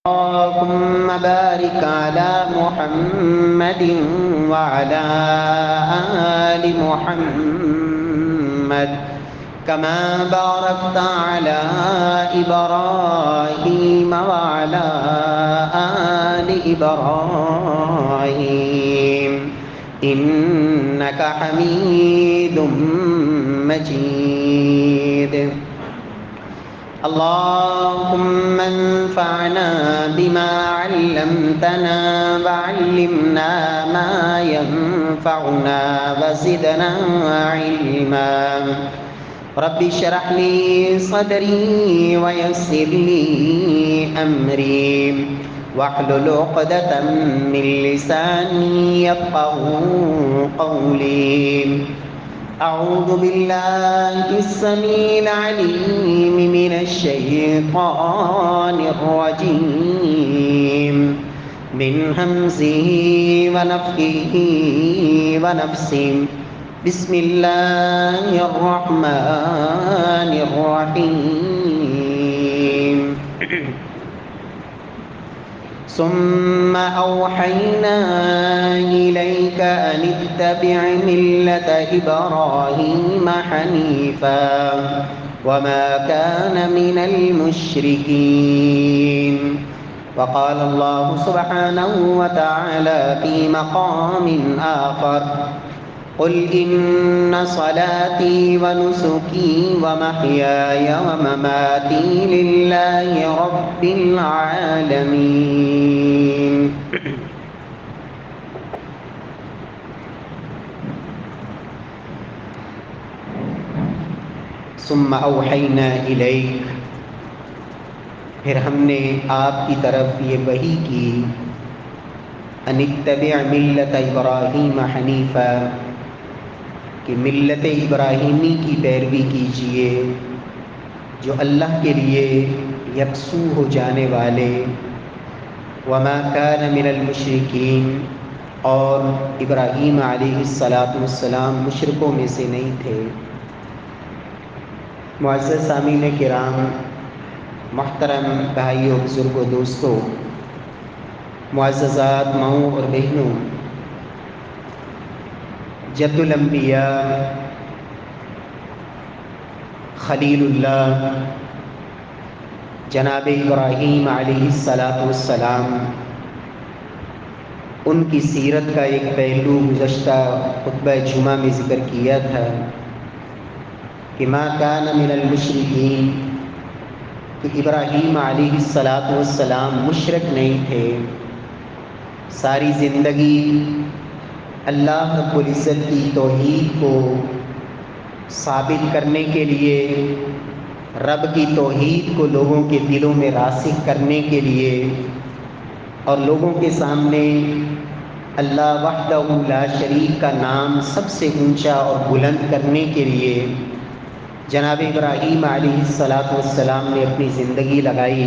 اللهم بارك على محمد وعلى آل محمد كما باركت على إبراهيم وعلى آل إبراهيم إنك حميد مجيد. اللهم انفعنا بما علمتنا وعلمنا ما ينفعنا وزدنا علما. رب اشرح لي صدري ويسر لي أمري واحلل عقدة من لساني يفقهوا قولي. أعوذ بالله السميع العليم من الشيطان الرجيم من همزه ونفخه ونفسه. بسم الله الرحمن الرحيم. ثم أوحينا إليك أن اتبع ملة إبراهيم حنيفا وما كان من المشركين. وقال الله سبحانه وتعالى في مقام آخر: قل إن صلاتي ونسكي ومحياي ومماتي لله رب العالمين. ثم اوحینا الیک، پھر ہم نے آپ کی طرف یہ وحی کی، ان اتبع ملت ابراہیم حنیفا، کہ ملت ابراہیمی کی پیروی کیجیے جو اللہ کے لیے یکسو ہو جانے والے، وما کان من المشرکین، اور ابراہیم علیہ السلام مشرکوں میں سے نہیں تھے۔ معزز سامعین کرام، محترم بھائیوں، بزرگوں، دوستوں، معززات ماؤں اور بہنوں، جد الانبیاء خلیل اللہ جناب ابراہیم علیہ السلام، ان کی سیرت کا ایک پہلو گزشتہ خطبہ جمعہ میں ذکر کیا تھا کہ ما کان من المشرکین، کہ ابراہیم علیہ السلام مشرک نہیں تھے۔ ساری زندگی اللہ رب العزت کی توحید کو ثابت کرنے کے لیے، رب کی توحید کو لوگوں کے دلوں میں راسخ کرنے کے لیے، اور لوگوں کے سامنے اللہ وحدہ لا شریک کا نام سب سے اونچا اور بلند کرنے کے لیے جناب ابراہیم علیہ السلام نے اپنی زندگی لگائی،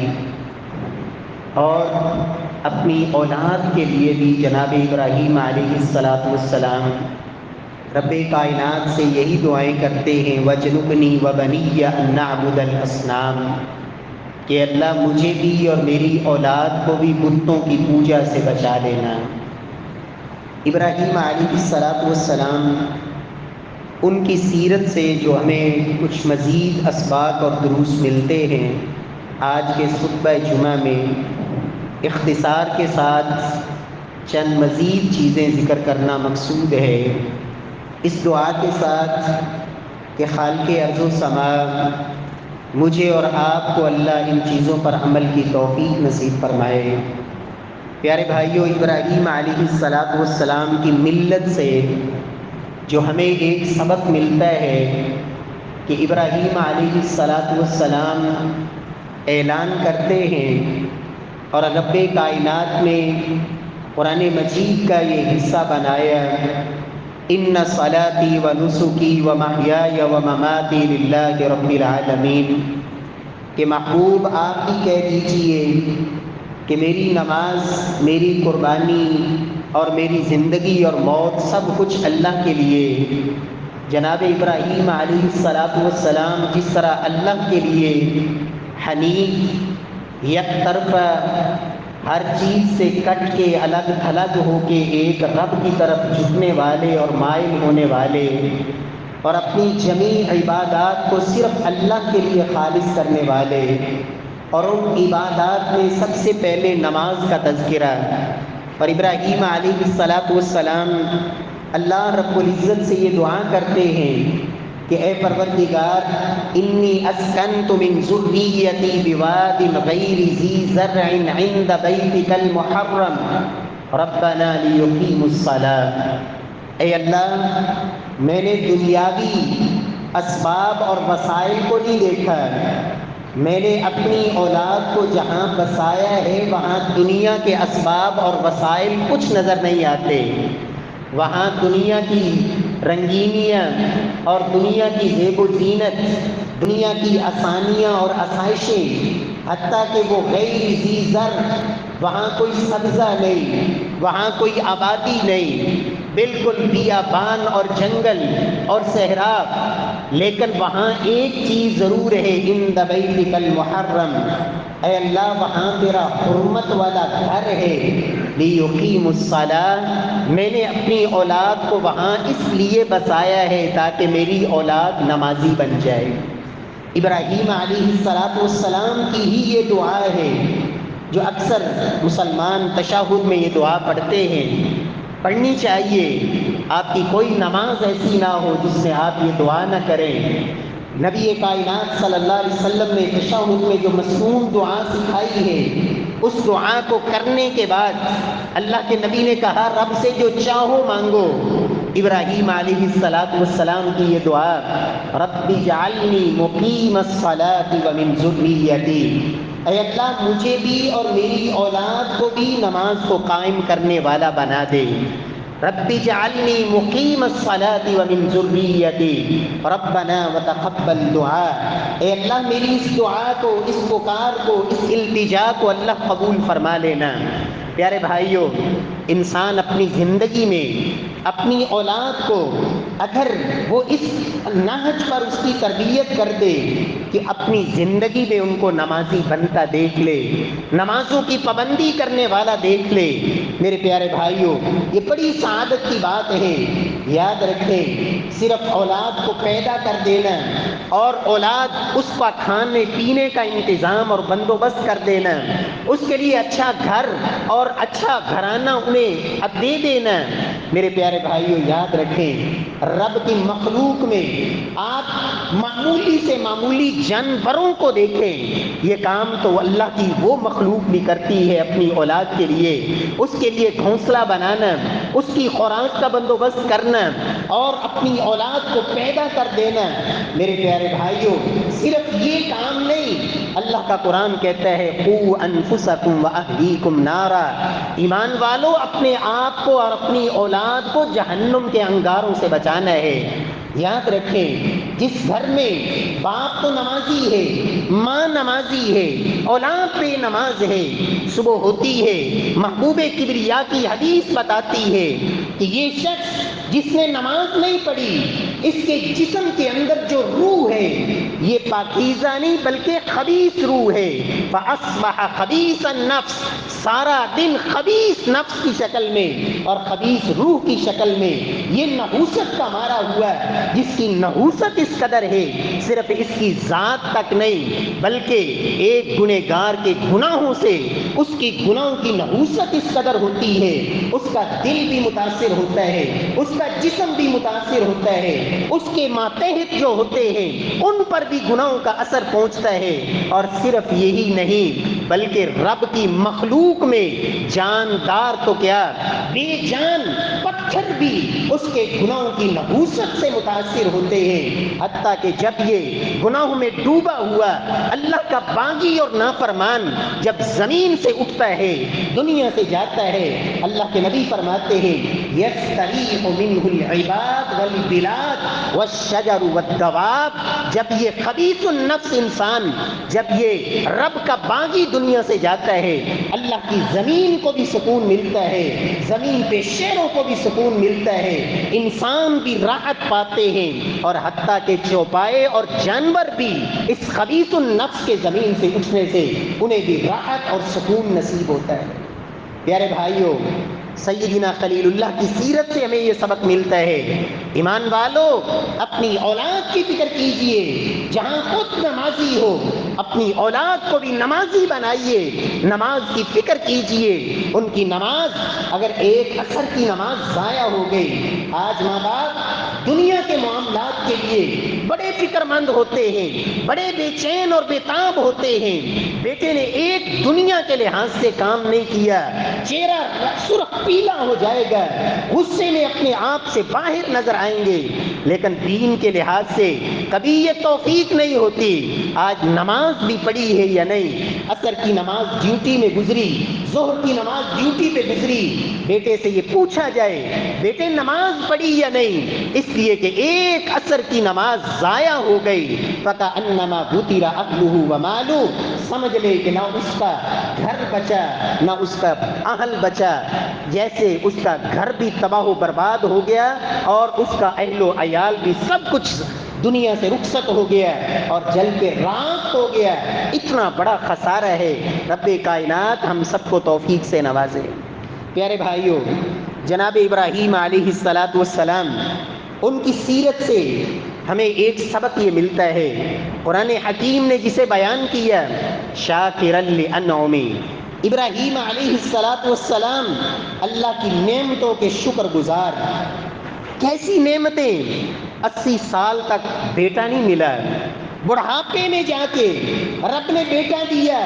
اور اپنی اولاد کے لیے بھی جناب ابراہیم علیہ السلام رب کائنات سے یہی دعائیں کرتے ہیں: وَاجْنُبْنِي وَبَنِيَّ أَن نَّعْبُدَ الْأَصْنَامَ، کہ اللہ مجھے بھی اور میری اولاد کو بھی بتوں کی پوجا سے بچا لینا۔ ابراہیم علیہ السلام، ان کی سیرت سے جو ہمیں کچھ مزید اسباق اور دروس ملتے ہیں، آج کے خطبہ جمعہ میں اختصار کے ساتھ چند مزید چیزیں ذکر کرنا مقصود ہے، اس دعا کے ساتھ کہ خالق ارض و سماء مجھے اور آپ کو اللہ ان چیزوں پر عمل کی توفیق نصیب فرمائے۔ پیارے بھائیوں، ابراہیم علیہ السلام کی ملت سے جو ہمیں ایک سبق ملتا ہے کہ ابراہیم علیہ السلام اعلان کرتے ہیں، اور رب کائنات نے قرآن مجید کا یہ حصہ بنایا: ان صلاتی و نسکی و محیای و مماتی للہ رب العالمین، کہ محبوب آپ ہی کہہ دیجئے کہ میری نماز، میری قربانی اور میری زندگی اور موت سب کچھ اللہ کے لیے۔ جناب ابراہیم علیہ السلام جس طرح اللہ کے لیے حنیف یک طرفہ ہر چیز سے کٹ کے الگ تھلگ ہو کے ایک رب کی طرف جھکنے والے اور مائل ہونے والے اور اپنی جمیع عبادات کو صرف اللہ کے لیے خالص کرنے والے، اور ان عبادات میں سب سے پہلے نماز کا تذکرہ۔ اور ابراہیم علیہ السلام اللہ رب العزت سے یہ دعا کرتے ہیں کہ اے پروردگار، انی اسکنت من ذریتی بواد غیر ذی زرع عند بیتک المحرم ربنا لیقیموا الصلاۃ۔ اے اللہ، میں نے دنیاوی اسباب اور وسائل کو نہیں دیکھا، میں نے اپنی اولاد کو جہاں بسایا ہے وہاں دنیا کے اسباب اور وسائل کچھ نظر نہیں آتے، وہاں دنیا کی رنگینیاں اور دنیا کی زیب و زینت، دنیا کی آسانیاں اور آسائشیں، حتیٰ کہ وہ غیر ذی زرع، وہاں کوئی سبزہ نہیں، وہاں کوئی آبادی نہیں، بالکل بیابان اور جنگل اور صحرا، لیکن وہاں ایک چیز ضرور ہے، عند بیتک المحرم، اے اللہ وہاں تیرا حرمت والا گھر ہے، لیقیموا الصلاۃ، میں نے اپنی اولاد کو وہاں اس لیے بسایا ہے تاکہ میری اولاد نمازی بن جائے۔ ابراہیم علیہ السلام کی ہی یہ دعا ہے جو اکثر مسلمان تشہد میں یہ دعا پڑھتے ہیں، پڑھنی چاہیے۔ آپ کی کوئی نماز ایسی نہ ہو جس میں آپ یہ دعا نہ کریں۔ نبی کائنات صلی اللہ علیہ وسلم نے تشہد میں جو مسنون دعا سکھائی ہے، اس دعا کو کرنے کے بعد اللہ کے نبی نے کہا رب سے جو چاہو مانگو۔ ابراہیم علیہ السلام کی یہ دعا، رب اجعلنی مقیم الصلاۃ ومن ذریتی، اے اللہ مجھے بھی اور میری اولاد کو بھی نماز کو قائم کرنے والا بنا دے۔ رب اجعلنی مقیم الصلاۃ ومن ذریتی ربنا وتقبل دعاء، اے اللہ میری اس دعا کو، اس پکار کو، اس التجا کو اللہ قبول فرما لینا۔ پیارے بھائیوں، انسان اپنی زندگی میں اپنی اولاد کو اگر وہ اس نہج پر اس کی تربیت کر دے کہ اپنی زندگی میں ان کو نمازی بنتا دیکھ لے، نمازوں کی پابندی کرنے والا دیکھ لے، میرے پیارے بھائیوں یہ بڑی سعادت کی بات ہے۔ یاد رکھیں، صرف اولاد کو پیدا کر دینا اور اولاد اس کا کھانے پینے کا انتظام اور بندوبست کر دینا، اس کے لیے اچھا گھر اور اچھا گھرانہ انہیں دے دینا، میرے پیارے بھائیوں یاد رکھیں، رب کی مخلوق میں آپ معمولی سے معمولی جانوروں کو دیکھیں، یہ کام تو اللہ کی وہ مخلوق بھی کرتی ہے اپنی اولاد کے لیے، اس کے لیے گھونسلہ بنانا، اس کی خوراک کا بندوبست کرنا اور اپنی اولاد کو پیدا کر دینا۔ میرے پیارے بھائیوں صرف یہ کام نہیں، اللہ کا قرآن کہتا ہے قوا انفسکم واہلیکم نارا، ایمان والو اپنے آپ کو اور اپنی اولاد کو جہنم کے انگاروں سے بچانا ہے۔ یاد رکھیں، جس گھر میں باپ تو نمازی ہے، ماں نمازی ہے، اولاد بے نماز ہے، صبح ہوتی ہے محبوب کبریا کی حدیث بتاتی ہے کہ یہ شخص جس نے نماز نہیں پڑھی، اس کے جسم کے اندر جو روح ہے یہ پاکیزہ نہیں بلکہ خبیث روح ہے، فاصبح خبیث النفس، سارا دن خبیث نفس کی شکل میں اور خبیث روح کی شکل میں یہ نحوست کا مارا ہوا ہے، جس کی نحوست اس قدر ہے صرف اس کی ذات تک نہیں بلکہ ایک گنہگار کے گناہوں سے اس کی گناہوں کی نحوست اس قدر ہوتی ہے، اس کا دل بھی متاثر ہوتا ہے، اس کا جسم بھی متاثر ہوتا ہے، اس کے ماتحت جو ہوتے ہیں ان پر بھی گناہوں کا اثر پہنچتا ہے، اور صرف یہی نہیں بلکہ رب کی مخلوق میں جاندار تو کیا بے جان پتھر بھی اس کے گناہوں کی نحوست سے متاثر ہوتے ہیں، حتیٰ کہ جب یہ گناہوں میں ڈوبا ہوا اللہ کا باغی اور نافرمان جب زمین سے اٹھتا ہے، دنیا سے جاتا ہے، اللہ کے نبی فرماتے ہیں یستریح منہ العباد والبلاد والشجر والدواب. جب یہ خبیث النفس انسان جب یہ رب کا باغی دنیا سے جاتا ہے، اللہ کی زمین کو بھی سکون ملتا ہے، زمین پہ شیروں کو بھی سکون ملتا ہے، انسان بھی راحت پاتے ہیں، اور حتیٰ کہ چوپائے اور جانور بھی اس خبیث النفس کے زمین سے اٹھنے سے انہیں بھی راحت اور سکون نصیب ہوتا ہے. پیارے بھائیوں، سیدنا خلیل اللہ کی سیرت سے ہمیں یہ سبق ملتا ہے. ایمان والو، اپنی اولاد کی فکر کیجئے. جہاں خود نمازی ہو، اپنی اولاد کو بھی نمازی بنائیے، نماز کی فکر کیجئے. ان کی نماز اگر ایک عصر کی نماز ضائع ہو گئی، آج ماں باپ دنیا کے معاملات کے لیے بڑے فکر مند ہوتے ہیں، بڑے بے چین اور بے تاب ہوتے ہیں. بیٹے نے ایک دنیا کے لحاظ سے کام نہیں کیا، چہرہ سرخ پیلا ہو جائے گا، غصے میں اپنے آپ سے باہر نظر آئیں گے، لیکن دین کے لحاظ سے کبھی یہ توفیق نہیں ہوتی. آج نماز بھی پڑھی ہے یا نہیں؟ عصر کی نماز ڈیوٹی میں گزری، ظہر کی نماز ڈیوٹی پہ گزری، بیٹے سے یہ پوچھا جائے بیٹے نماز پڑھی یا نہیں؟ اس لیے کہ ایک عصر کی نماز ضائع ہو گئی، فَكَأَنَّمَا بُتِرَ أَهْلُهُ وَمَالُهُ. سمجھ لے کہ نہ اس کا گھر بچا نہ اس کا اہل بچا، جیسے اس کا گھر بھی تباہ و برباد ہو گیا اور اس کا اہل و عیال بھی سب کچھ دنیا سے رخصت ہو گیا اور جل کے راکھ ہو گیا. اتنا بڑا خسارہ ہے. رب کائنات ہم سب کو توفیق سے نوازے. پیارے بھائیوں، جناب ابراہیم علیہ السلام ان کی سیرت سے ہمیں ایک سبق یہ ملتا ہے. قرآن حکیم نے جسے بیان کیا، شاکرا لانعمہ. ابراہیم علیہ السلام اللہ کی نعمتوں کے شکر گزار. کیسی نعمتیں! 80 سال تک بیٹا نہیں ملا، بڑھاپے میں جا کے رب نے بیٹا دیا،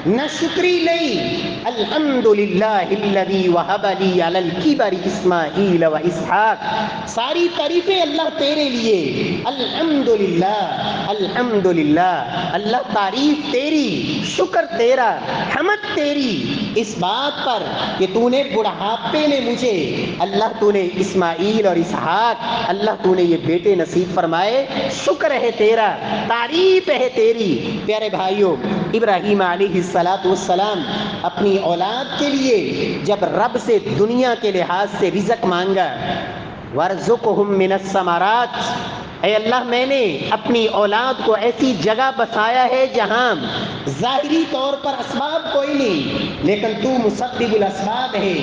نہ شکری نہیں. الحمدللہ الذی وہب لی علی الکبر اسماعیل و اسحاق. ساری تعریفیں اللہ تیرے لیے. الحمدللہ الحمدللہ. اللہ تعریف تیری، شکر تیرا، حمد تیری اس بات پر کہ تو نے بڑھاپے میں مجھے، اللہ تو نے اسماعیل اور اسحاق، اللہ تو نے یہ بیٹے نصیب فرمائے. شکر ہے تیرا، تعریف ہے تیری. پیارے بھائیوں، ابراہیم علیہ السلام اپنی اولاد کے لیے جب رب سے دنیا کے لحاظ سے رزق مانگا، وَارْزُقْهُم مِّنَ الثَّمَرَاتِ. اے اللہ، میں نے اپنی اولاد کو ایسی جگہ بسایا ہے جہاں ظاہری طور پر اسباب کوئی نہیں، لیکن تو مسبب الاسباب ہے،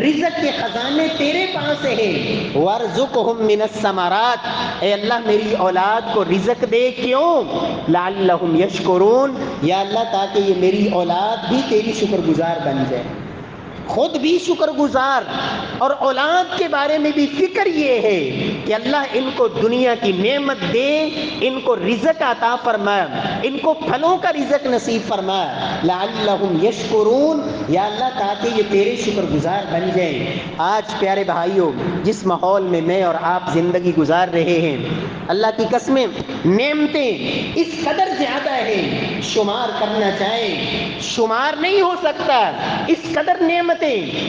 رزق کے خزانے تیرے پاس ہیں. وَارْزُقْهُم مِّنَ الثَّمَرَاتِ. اے اللہ میری اولاد کو رزق دے. کیوں؟ لَعَلَّهُمْ يَشْكُرُونَ. یا اللہ تاکہ یہ میری اولاد بھی تیری شکر گزار بن جائے، خود بھی شکر گزار، اور اولاد کے بارے میں بھی فکر یہ ہے کہ اللہ ان کو دنیا کی نعمت دے، ان کو رزق عطا فرما، ان کو پھلوں کا رزق نصیب فرما. لعلہم یشکرون. یا اللہ تاکہ یہ تیرے شکر گزار بن جائیں. آج پیارے بھائیوں، جس ماحول میں میں اور آپ زندگی گزار رہے ہیں، اللہ کی قسمیں نعمتیں اس قدر زیادہ ہیں، شمار کرنا چاہیں شمار نہیں ہو سکتا. اس قدر نعمتیں.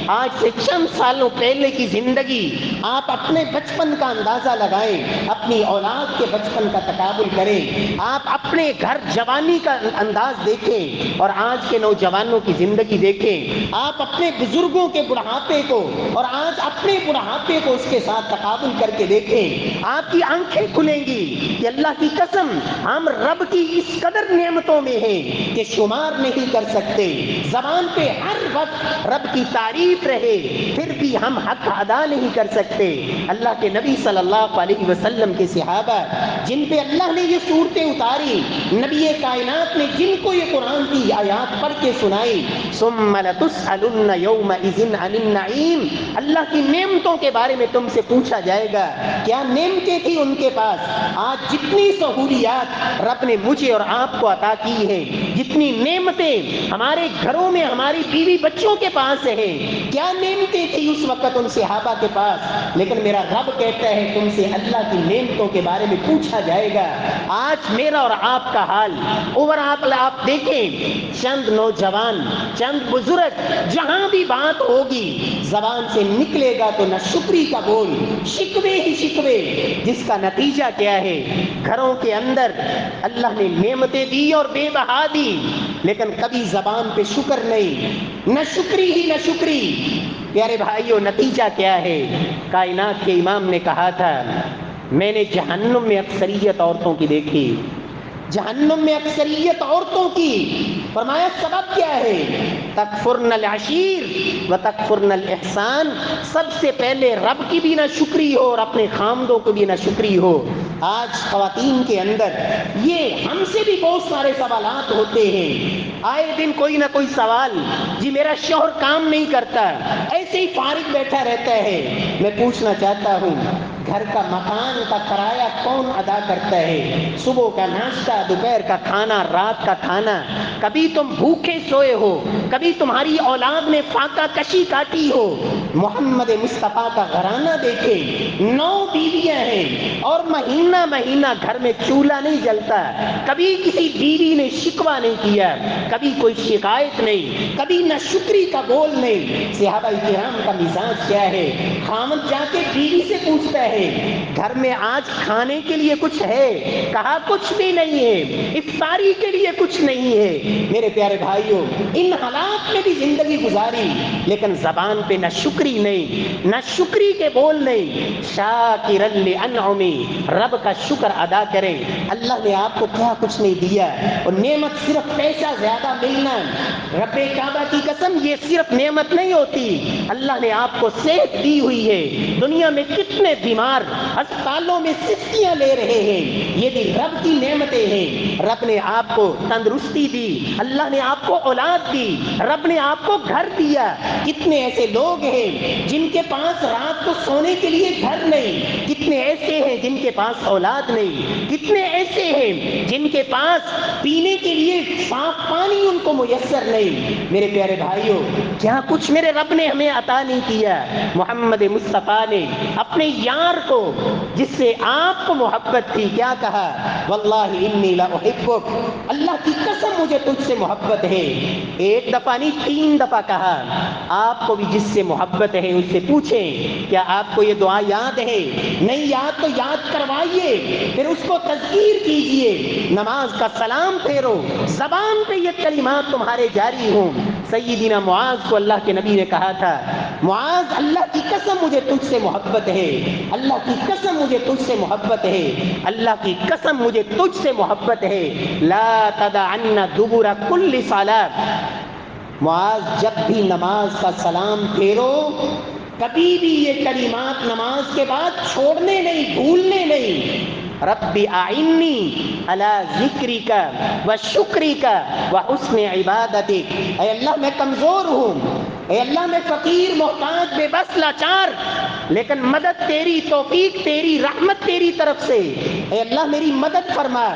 آج سے چند سالوں پہلے کی زندگی آپ اپنے بچپن کا اندازہ لگائیں، اپنی اولاد کے بچپن کا تقابل کریں، آپ اپنے گھر جوانی کا انداز دیکھیں اور آج کے نوجوانوں کی زندگی دیکھیں. آپ اپنے بزرگوں کے بڑھاپے کو اور آج اپنے بڑھاپے کو اس کے ساتھ تقابل کر کے دیکھیں. آپ کی آنکھیں کھلیں گی کہ اللہ کی قسم ہم رب کی اس قدر نعمتوں میں ہیں کہ شمار نہیں کر سکتے. زبان پہ ہر وقت رب کی تعریف رہے، پھر بھی ہم حق ادا نہیں کر سکتے. اللہ کے نبی صلی اللہ علیہ وسلم کے صحابہ جن پہ اللہ نے یہ صورتیں اتاری، نبی کائنات نے جن کو یہ قرآن کی آیات پڑھ کے سنائی، ثم لتسألن یومئذ عن النعیم. اللہ کی نعمتوں کے بارے میں تم سے پوچھا جائے گا کیا نعمتیں تھی ان کے پاس. آج جتنی سہولیات رب نے مجھے اور آپ کو عطا کی آبادی ہے، جتنی نعمتیں ہمارے گھروں میں ہماری بیوی بچوں کے پاس ہے، کیا نعمتیں تھی اس وقت ان صحابہ کے پاس، لیکن میرا رب کہتا ہے تم سے اللہ کی نعمتوں کے بارے میں پوچھا جائے گا۔ آج میرا اور آپ کا حال اوور آپ دیکھیں، چند نوجوان، چند بزرگ، جہاں بھی بات ہوگی زبان سے نکلے گا تو نہ شکری کا بول، شکوے ہی شکوے، جس کا نتیجہ کیا ہے؟ گھروں کے اندر اللہ نے نعمتیں دی اور بے بہا دی، لیکن کبھی زبان پہ شکر نہیں، نہ شکری ہی نہ شکری۔ پیارے بھائیوں، نتیجہ کیا ہے؟ کائنات کے امام نے کہا تھا میں نے جہنم میں اکثریت عورتوں کی دیکھی، جہنم میں اکثریت عورتوں کی، فرمایا سبب کیا ہے؟ تکفرن العشیر و تکفرن الاحسان، سب سے پہلے رب کی بھی نہ شکری ہو اور اپنے خامدوں کو بھی نہ شکری ہو۔ آج خواتین کے اندر یہ ہم سے بھی بہت سارے سوالات ہوتے ہیں، آئے دن کوئی نہ کوئی سوال، جی میرا شوہر کام نہیں کرتا، ایسے ہی فارغ بیٹھا رہتا ہے۔ میں پوچھنا چاہتا ہوں گھر کا مکان کا کرایہ کون ادا کرتا ہے؟ صبح کا ناشتہ، دوپہر کا کھانا، رات کا کھانا، کبھی تم بھوکے سوئے ہو، کبھی تمہاری اولاد نے فاقہ کشی کاٹی ہو؟ محمد مصطفیٰ کا گھرانہ دیکھے، 9 بیویاں ہیں اور مہینہ مہینہ گھر میں چولہا نہیں جلتا، کبھی کسی بیوی نے شکوہ نہیں کیا، کبھی کوئی شکایت نہیں، کبھی نہ شکری کا بول نہیں۔ صحابہ کرام کا مزاج کیا ہے؟ خامد جا کے بیوی سے پوچھتا ہے گھر میں آج کھانے کے لیے کچھ ہے؟ کہا کچھ بھی نہیں ہے، افطاری کے لیے کچھ نہیں ہے۔ میرے پیارے بھائیوں، ان حالات میں بھی زندگی گزاری، لیکن زبان پہ نہ شکری نہیں، نہ شکری کے بول نہیں۔ شاکرا لانعمی، رب کا شکر ادا کریں۔ اللہ نے آپ کو کیا کچھ نہیں دیا، اور نعمت صرف پیسہ زیادہ ملنا، رب کعبہ کی قسم یہ صرف نعمت نہیں ہوتی۔ اللہ نے آپ کو صحت دی ہوئی ہے، دنیا میں کتنے بیمار ہسپتالوں میں سستیاں لے رہے ہیں، یہ بھی رب کی نعمتیں ہیں۔ رب نے آپ کو تندرستی دی، اللہ نے آپ کو اولاد دی، رب نے آپ کو گھر دیا۔ کتنے ایسے لوگ ہیں جن کے پاس رات کو سونے کے لیے گھر نہیں، کتنے ایسے ہیں جن کے پاس اولاد نہیں، کتنے ایسے ہیں جن کے پاس پینے کے لیے صاف پانی ان کو میسر نہیں۔ میرے پیارے بھائیوں، کیا کچھ میرے رب نے ہمیں عطا نہیں کیا؟ محمد مصطفیٰ نے اپنے یار کو، جس سے آپ کو محبت تھی، کیا کہا؟ واللہ انی لاحبک، اللہ کی قسم مجھے تجھ سے محبت ہے۔ ایک دفعہ نہیں 3 دفعہ کہا۔ آپ کو بھی جس سے محبت ہے اس سے پوچھیں کیا آپ کو یہ دعا یاد ہے؟ نہیں یاد تو یاد کروائیے، پھر اس کو تذکیر کیجئے، نماز کا سلام پھیرو، زبان پہ یہ کلمات تمہارے جاری ہوں۔ سیدنا معاذ کو اللہ کے نبی نے کہا تھا معاذ اللہ کی قسم مجھے تجھ سے محبت ہے، اللہ کی قسم مجھے تجھ سے محبت ہے، اللہ کی قسم مجھے تجھ سے محبت ہے، لا تدعن دبر کل صلاۃ۔ معاذ جب بھی نماز کا سلام پھیرو، کبھی بھی یہ کلمات نماز کے بعد چھوڑنے نہیں، بھولنے نہیں۔ رب اعنی علی ذکرک و شکرک و حسن عبادتک، اے اللہ میں کمزور ہوں، اے اللہ میں فقیر، محتاج، بے بس، لاچار، لیکن مدد تیری، توفیق تیری، رحمت تیری طرف سے، اے اللہ میری مدد فرما،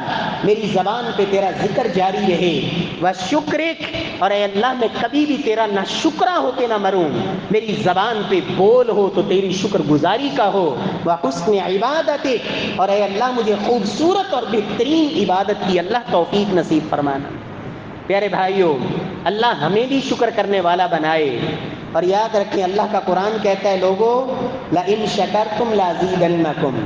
میری زبان پہ تیرا ذکر جاری رہے، وشکرک، اور اے اللہ میں کبھی بھی تیرا نہ شکرا ہو کے نہ مروں، میری زبان پہ بول ہو تو تیری شکر گزاری کا ہو، وحسن عبادتک، اور اے اللہ مجھے خوبصورت اور بہترین عبادت کی اللہ توفیق نصیب فرمانا۔ پیارے بھائیوں، اللہ ہمیں بھی شکر کرنے والا بنائے، اور یاد رکھیں اللہ کا قرآن کہتا ہے لوگو لئن شکرتم لازیدنکم،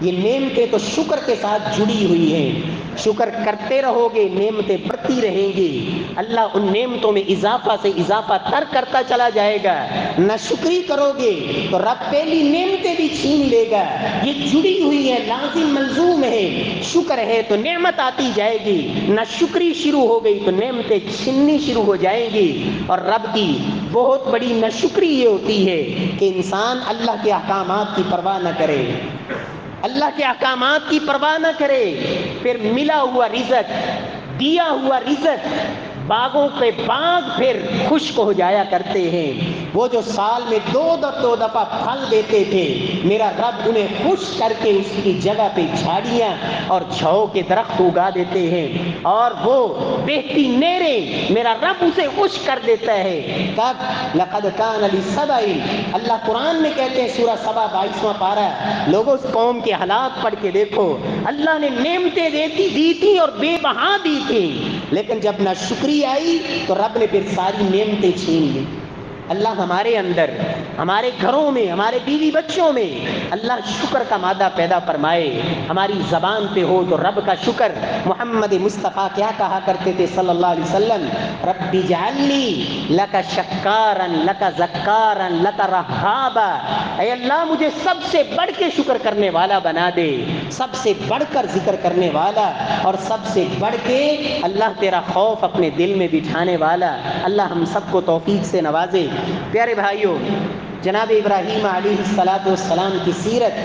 یہ نعمتیں تو شکر کے ساتھ جڑی ہوئی ہیں، شکر کرتے رہو گے نعمتیں بڑھتی رہیں گی، اللہ ان نعمتوں میں اضافہ سے اضافہ تر کرتا چلا جائے گا۔ نہ شکری کرو گے تو رب پہلی نعمتیں بھی چھین لے گا، یہ جڑی ہوئی ہے، لازم ملزوم ہے۔ شکر ہے تو نعمت آتی جائے گی، نہ شکری شروع ہو گئی تو نعمتیں چھننی شروع ہو جائیں گی۔ اور رب کی بہت بڑی ناشکری یہ ہوتی ہے کہ انسان اللہ کے احکامات کی پرواہ نہ کرے، اللہ کے احکامات کی پرواہ نہ کرے، پھر ملا ہوا رزق، دیا ہوا رزق باغوں کے باغ پھر خشک ہو جایا کرتے ہیں، وہ جو سال میں دو دفعہ پھل دیتے تھے میرا رب انہیں خشک کر کے اس کی جگہ پہ جھاڑیاں اور جھاؤ کے درخت اگا دیتے ہیں، اور وہ بہتی نہریں میرا رب اسے خشک کر دیتا ہے۔ کب؟ لقد کان لسبع، اللہ قرآن میں کہتے ہیں سورہ سبا 22واں پارہ، لوگوں اس قوم کے حالات پڑھ کے دیکھو، اللہ نے نعمتیں دی تھی اور بے بہا دی تھی، لیکن جب نہ شکری آئی تو رب نے پھر ساری نعمتیں چھین لی۔ اللہ ہمارے اندر، ہمارے گھروں میں، ہمارے بیوی بچوں میں اللہ شکر کا مادہ پیدا فرمائے، ہماری زبان پہ ہو تو رب کا شکر۔ محمد مصطفیٰ کیا کہا کرتے تھے صلی اللہ علیہ وسلم؟ رب اجعلنی لک شکارا لک ذکارا لک رہابا، اے اللہ مجھے سب سے بڑھ کے شکر کرنے والا بنا دے، سب سے بڑھ کر ذکر کرنے والا، اور سب سے بڑھ کے اللہ تیرا خوف اپنے دل میں بٹھانے والا۔ اللہ ہم سب کو توفیق سے نوازے۔ پیارے بھائیوں، جناب ابراہیم علیہ السلام کی سیرت،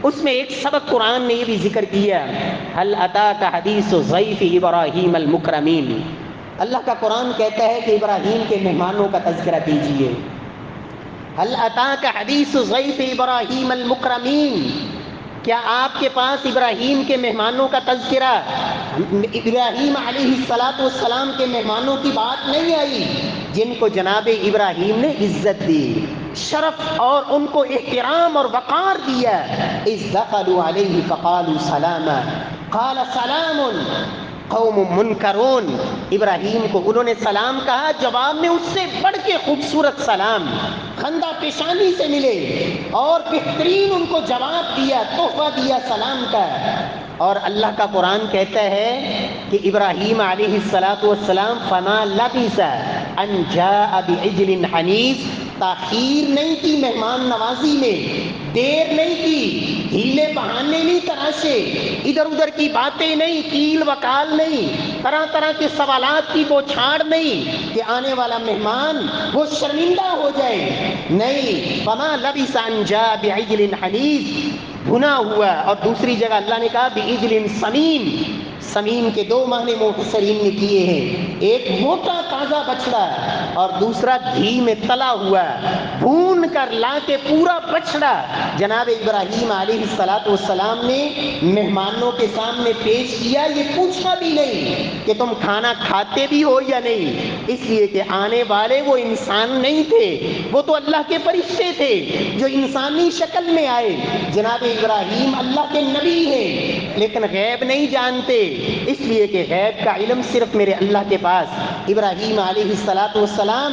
اس میں ایک سبق قرآن نے یہ بھی ذکر کیا، هل اتاک حدیث ضیف ابراہیم المکرمین۔ اللہ کا قرآن کہتا ہے کہ ابراہیم کے مہمانوں کا تذکرہ کیجیے۔ هل اتاک حدیث ضیف ابراہیم المکرمین، کیا آپ کے پاس ابراہیم کے مہمانوں کا تذکرہ، ابراہیم علیہ السلام کے مہمانوں کی بات نہیں آئی جن کو جناب ابراہیم نے عزت دی، شرف اور ان کو احترام اور وقار دیا؟ اذ دخلوا علیہ فقالوا سلاما قال سلام قوم منکرون، ابراہیم کو انہوں نے سلام کہا، جواب میں اس سے بڑھ کے خوبصورت سلام، خندہ پیشانی سے ملے اور بہترین ان کو جواب دیا، تحفہ دیا سلام کا۔ اور اللہ کا قرآن کہتا ہے کہ ابراہیم علیہ السلام فما لبث ان جاء بعجل حنیذ، تاخیر نہیں کی مہمان نوازی میں، دیر نہیں کی، ہیلے بہانے نہیں تراشے، ادھر ادھر کی باتیں نہیں، کیل وکال نہیں، طرح طرح کے سوالات کی بوچھاڑ نہیں کہ آنے والا مہمان وہ شرمندہ ہو جائے، نہیں، فما لبث ان جاء بعجل حنیذ، بھنا ہوا، اور دوسری جگہ اللہ نے کہا بعجل سمین، سمین کے دو معنی مفسرین نے کیے ہیں، ایک موٹا تازہ بچڑا اور دوسرا گھی میں تلا ہوا، بھون کر لا کے پورا بچڑا جناب ابراہیم علیہ السلام نے مہمانوں کے سامنے پیش کیا۔ یہ پوچھا بھی نہیں کہ تم کھانا کھاتے بھی ہو یا نہیں، اس لیے کہ آنے والے وہ انسان نہیں تھے، وہ تو اللہ کے فرشتے تھے جو انسانی شکل میں آئے۔ جناب ابراہیم اللہ کے نبی ہیں لیکن غیب نہیں جانتے، اس لیے کہ غیب کا علم صرف میرے اللہ کے پاس۔ ابراہیم علیہ السلام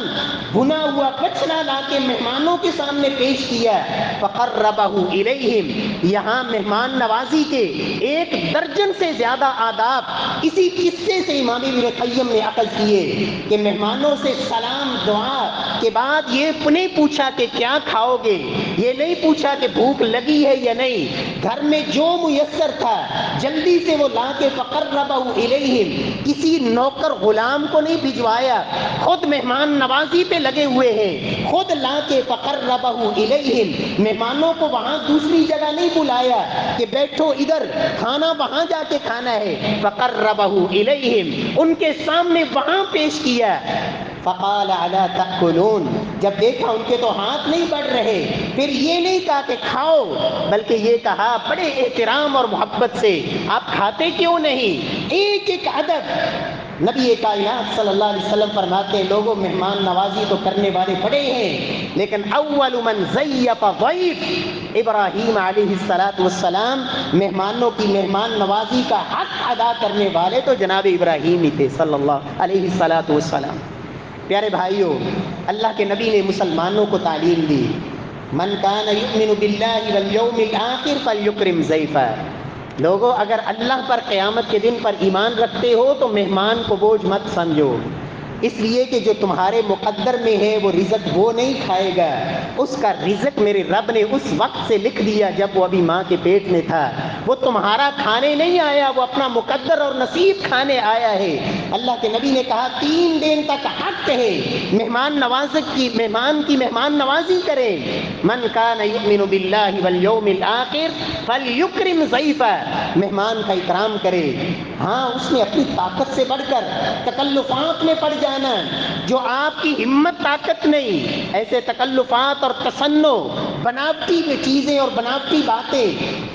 بھنا ہوا بچڑا لا کے مہمانوں کے سامنے پیش کیا، فقربہ الیہم، یہاں مہمان نوازی کے 1 درجن سے زیادہ آداب اسی قصے سے امام ابن قیم نے اخذ کیے کہ مہمانوں سے سلام دعا کے بعد یہ نہیں پوچھا کہ کیا کھاؤ گے، یہ نہیں پوچھا کہ بھوک لگی ہے یا نہیں، گھر میں جو میسر تھا جلدی سے وہ لا کے فقربہ الیہم، کسی نوکر غلام کو نہیں بھجوایا، خود مہمان نوازی پہ لگے ہوئے ہیں، خود لا کے فقربہ الیہم، مہمانوں کو وہاں دوسری جگہ نہیں بلایا کہ بیٹھو ادھر، کھانا وہاں جا کے کھانا ہے، فقربہ الیہم، ان کے سامنے وہاں پیش کیا۔ فقال الا تاکلون، جب دیکھا ان کے تو ہاتھ نہیں بڑھ رہے، پھر یہ نہیں کہا کہ کھاؤ، بلکہ یہ کہا بڑے احترام اور محبت سے آپ کھاتے کیوں نہیں؟ ایک ایک ادب۔ نبی کائنات صلی اللہ علیہ وسلم فرماتے ہیں لوگوں مہمان نوازی تو کرنے والے بڑے ہیں، لیکن اول من ضیف ضیف، ابراہیم علیہ السلام مہمانوں کی مہمان نوازی کا حق ادا کرنے والے تو جناب ابراہیم ہی تھے صلی اللہ علیہ السلام۔ پیارے بھائیوں، اللہ کے نبی نے مسلمانوں کو تعلیم دی، من کان یؤمن باللہ والیوم الآخر فلیکرم ضیفہ، لوگوں اگر اللہ پر قیامت کے دن پر ایمان رکھتے ہو تو مہمان کو بوجھ مت سمجھو، اس لیے کہ جو تمہارے مقدر میں ہے وہ رزق وہ نہیں کھائے گا، اس کا رزق میرے رب نے اس وقت سے لکھ دیا جب وہ ابھی ماں کے پیٹ میں تھا، وہ تمہارا کھانے نہیں آیا، وہ اپنا مقدر اور نصیب کھانے آیا ہے۔ اللہ کے نبی نے کہا 3 دن تک حق ہے مہمان مہمان نوازی کریں، من کان یؤمن باللہ والیوم الآخر فلیکرم ضیفہ، مہمان کا اکرام کرے۔ ہاں اس میں اپنی طاقت سے بڑھ کر تکلفات میں پڑ جانا جو آپ کی ہمت طاقت نہیں، ایسے تکلفات اور تصنع، بناوٹی چیزیں اور بناوٹی باتیں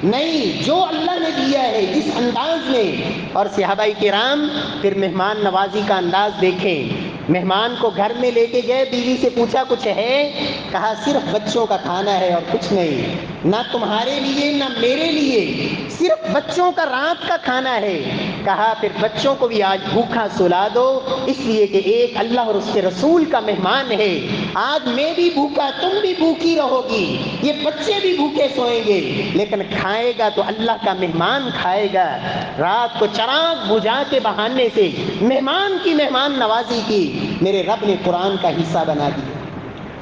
نہیں، جو اللہ نے دیا ہے جس انداز میں۔ اور صحابہ کرام پھر مہمان نوازی کا انداز دیکھیں، مہمان کو گھر میں لے کے گئے، بیوی سے پوچھا کچھ ہے؟ کہا صرف بچوں کا کھانا ہے اور کچھ نہیں، نہ تمہارے لیے نہ میرے لیے، صرف بچوں کا رات کا کھانا ہے۔ کہا پھر بچوں کو بھی آج بھوکا سلا دو، اس لیے کہ ایک اللہ اور اس کے رسول کا مہمان ہے، آج میں بھی بھوکا تم بھی بھوکی رہو گی، یہ بچے بھی بھوکے سوئیں گے، لیکن کھائے گا تو اللہ کا مہمان کھائے گا۔ رات کو چراغ بجھا کے بہانے سے مہمان کی مہمان نوازی کی، میرے رب نے قرآن کا حصہ بنا دیا،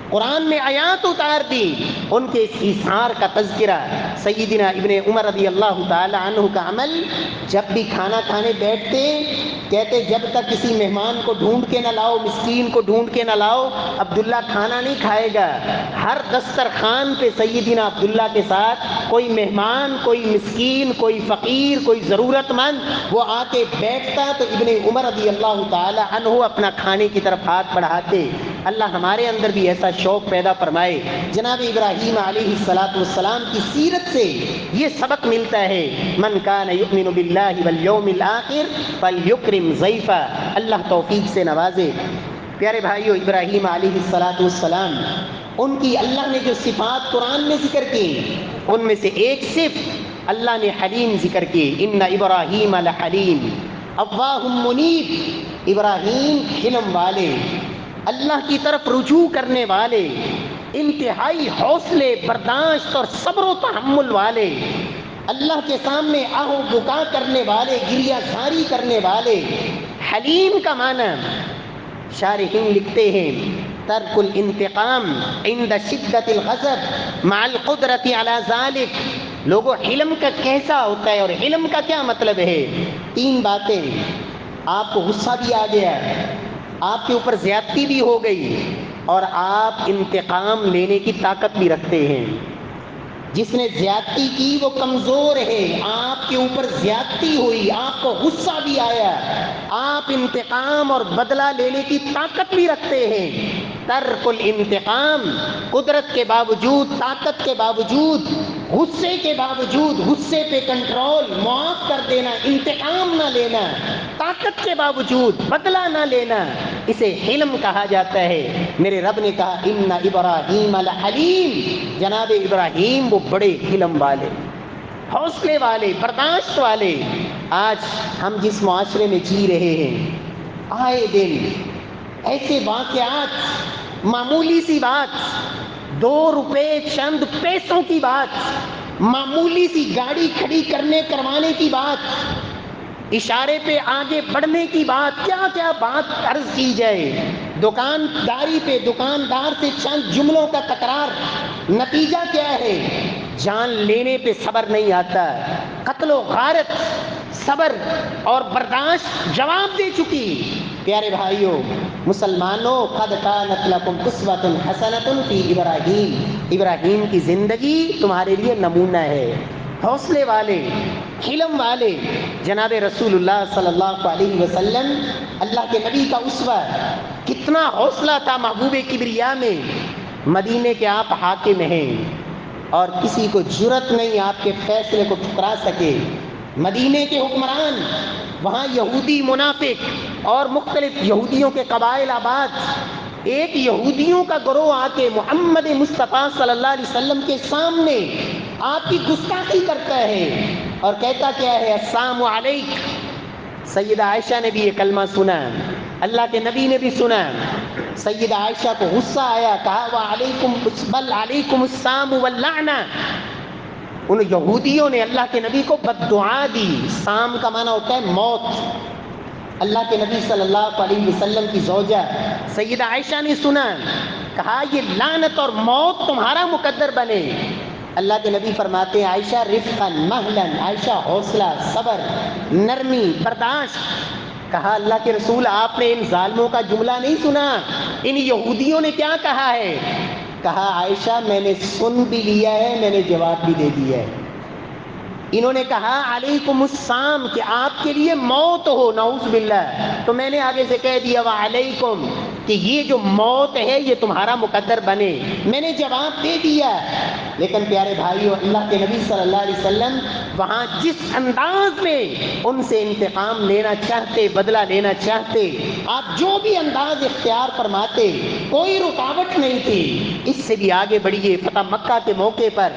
قرآن میں آیات اتار دی، ان کے اس ایثار کا تذکرہ۔ سیدنا ابن عمر رضی اللہ تعالی عنہ کا عمل، جب بھی کھانا کھانے بیٹھتے کہتے جب تک کسی مہمان کو ڈھونڈ کے نہ لاؤ، مسکین کو ڈھونڈ کے نہ لاؤ، عبداللہ کھانا نہیں کھائے گا۔ ہر دسترخوان پہ سیدنا عبداللہ کے ساتھ کوئی مہمان، کوئی مسکین، کوئی فقیر، کوئی ضرورت مند وہ آ کے بیٹھتا تو ابن عمر رضی اللہ تعالی عنہ اپنا کھانے کی طرف ہاتھ بڑھاتے۔ اللہ ہمارے اندر بھی ایسا شوق پیدا فرمائے۔ جناب ابراہیم علیہ السلام کی سیرت سے یہ سبق ملتا ہے، من کان یؤمن باللہ والیوم الآخر فلیکرم ضیفہ، اللہ توفیق سے نوازے۔ پیارے بھائیو، ابراہیم علیہ السلام ان کی اللہ نے جو صفات قرآن میں ذکر کی، ان میں سے ایک صفت اللہ نے حلیم ذکر کی، ان ابراہیم لحلیم اواہ منیب، ابراہیم حلم والے، اللہ کی طرف رجوع کرنے والے، انتہائی حوصلے برداشت اور صبر و تحمل والے، اللہ کے سامنے آہ و بکا کرنے والے، گریہ زاری کرنے والے۔ حلیم کا معنی شارحین لکھتے ہیں ترک الانتقام عند شدت الغضب مع القدرت علی ذلک۔ لوگوں حلم کا کیسا ہوتا ہے اور حلم کا کیا مطلب ہے؟ تین باتیں، آپ کو غصہ بھی آ گیا، آپ کے اوپر زیادتی بھی ہو گئی، اور آپ انتقام لینے کی طاقت بھی رکھتے ہیں۔ جس نے زیادتی کی وہ کمزور ہے، آپ کے اوپر زیادتی ہوئی، آپ کو غصہ بھی آیا، آپ انتقام اور بدلہ لینے کی طاقت بھی رکھتے ہیں۔ ترک الانتقام، قدرت کے باوجود، طاقت کے باوجود، غصے کے باوجود، غصے پہ کنٹرول، معاف کر دینا، انتقام نہ لینا، طاقت کے باوجود بدلہ نہ لینا، اسے حلم کہا جاتا ہے۔ میرے رب نے کہا ان ابراہیم لحلیم، جناب ابراہیم وہ بڑے حلم والے، حوصلے والے، برداشت والے۔ آج ہم جس معاشرے میں جی رہے ہیں، آئے دن ایسے واقعات، معمولی سی بات، 2 روپے چند پیسوں کی بات، معمولی سی گاڑی کھڑی کروانے کی بات، اشارے پہ آگے بڑھنے کی بات، کیا کیا بات عرض کی جائے۔ دکانداری پہ دکاندار سے چند جملوں کا تکرار، نتیجہ کیا ہے؟ جان لینے پہ صبر نہیں آتا، قتل و غارت صبر اور برداشت جواب دے چکی۔ پیارے بھائیوں مسلمانوں، قد کانت لکم اسوۃ حسنۃ فی ابراہیم، ابراہیم کی زندگی تمہارے لیے نمونہ ہے، حوصلے والے، حلم والے۔ جناب رسول اللہ صلی اللہ علیہ وسلم اللہ کے نبی کا اسوہ، کتنا حوصلہ تھا محبوب کبریا میں۔ مدینے کے آپ حاکم ہیں اور کسی کو جرأت نہیں آپ کے فیصلے کو ٹھکرا سکے۔ مدینے کے حکمران، وہاں یہودی منافق اور مختلف یہودیوں کے قبائل آباد، ایک یہودیوں کا گروہ آ کے محمد مصطفیٰ صلی اللہ علیہ وسلم کے سامنے آپ کی گستاخی کرتا ہے اور کہتا کیا ہے؟ السلام علیک۔ سیدہ عائشہ نے بھی یہ کلمہ سنا، اللہ کے نبی نے بھی سنا۔ سیدہ عائشہ کو غصہ آیا، کہا وعلیکم بل علیکم السلام واللعنہ۔ ان یہودیوں نے اللہ کے نبی کو بد دعا دی۔ سام کا معنی ہوتا ہے موت۔ اللہ کے نبی صلی اللہ علیہ وسلم کی زوجہ سیدہ عائشہ نے سنا، کہا یہ لعنت اور موت تمہارا مقدر بنے۔ اللہ کے نبی فرماتے ہیں عائشہ رفقاً مہلاً، عائشہ حوصلہ، صبر، نرمی، برداشت۔ کہا اللہ کے رسول آپ نے ان ظالموں کا جملہ نہیں سنا، ان یہودیوں نے کیا کہا ہے؟ کہا عائشہ میں نے سن بھی لیا ہے، میں نے جواب بھی دے دیا ہے۔ انہوں نے کہا علیکم السلام کہ آپ کے لیے موت ہو، نعوذ باللہ، تو میں نے آگے سے کہہ دیا وعلیکم کہ یہ جو موت ہے یہ تمہارا مقدر بنے، میں نے جواب دے دیا۔ لیکن پیارے بھائیو، اللہ کے نبی صلی اللہ علیہ وسلم وہاں جس انداز میں ان سے انتقام لینا چاہتے، بدلہ لینا چاہتے، آپ جو بھی انداز اختیار فرماتے، کوئی رکاوٹ نہیں تھی۔ اس سے بھی آگے بڑھیے، فتح مکہ کے موقع پر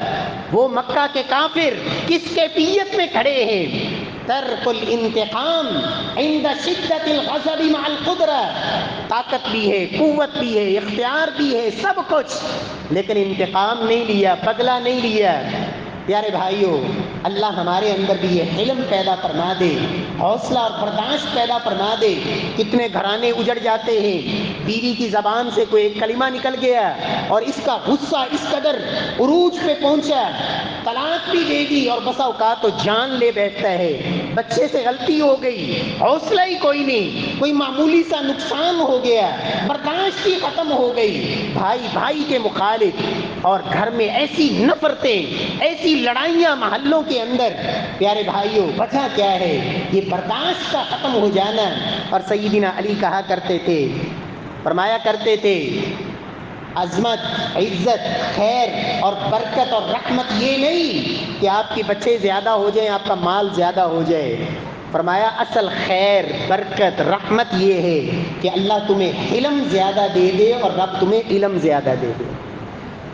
وہ مکہ کے کافر کس کیفیت میں کھڑے ہیں؟ ترک الانتقام عند شدت الغضب مع القدرہ، طاقت بھی ہے، قوت بھی ہے، اختیار بھی ہے، سب کچھ، لیکن انتقام نہیں لیا، بدلہ نہیں لیا۔ پیارے بھائیو، اللہ ہمارے اندر بھی یہ علم پیدا فرما دے، حوصلہ اور برداشت پیدا فرما دے۔ کتنے گھرانے اجڑ جاتے ہیں، بیوی کی زبان سے کوئی ایک کلمہ نکل گیا اور اس کا غصہ اس قدر عروج پہ پہنچا، طلاق بھی دے دی اور بسا اوقات تو جان لے بیٹھتا ہے۔ بچے سے غلطی ہو گئی، حوصلہ ہی کوئی نہیں، کوئی معمولی سا نقصان ہو گیا، برداشت ہی ختم ہو گئی، بھائی بھائی کے مخالف، اور گھر میں ایسی نفرتیں، ایسی لڑائیاں محلوں کے اندر۔ پیارے بھائیوں، وجہ کیا ہے؟ یہ برداشت کا ختم ہو جانا۔ اور سیدنا علی کہا کرتے تھے، فرمایا کرتے تھے، عظمت، عزت، خیر اور برکت اور رحمت یہ نہیں کہ آپ کے بچے زیادہ ہو جائیں، آپ کا مال زیادہ ہو جائے۔ فرمایا اصل خیر، برکت، رحمت یہ ہے کہ اللہ تمہیں علم زیادہ دے دے اور رب تمہیں علم زیادہ دے دے،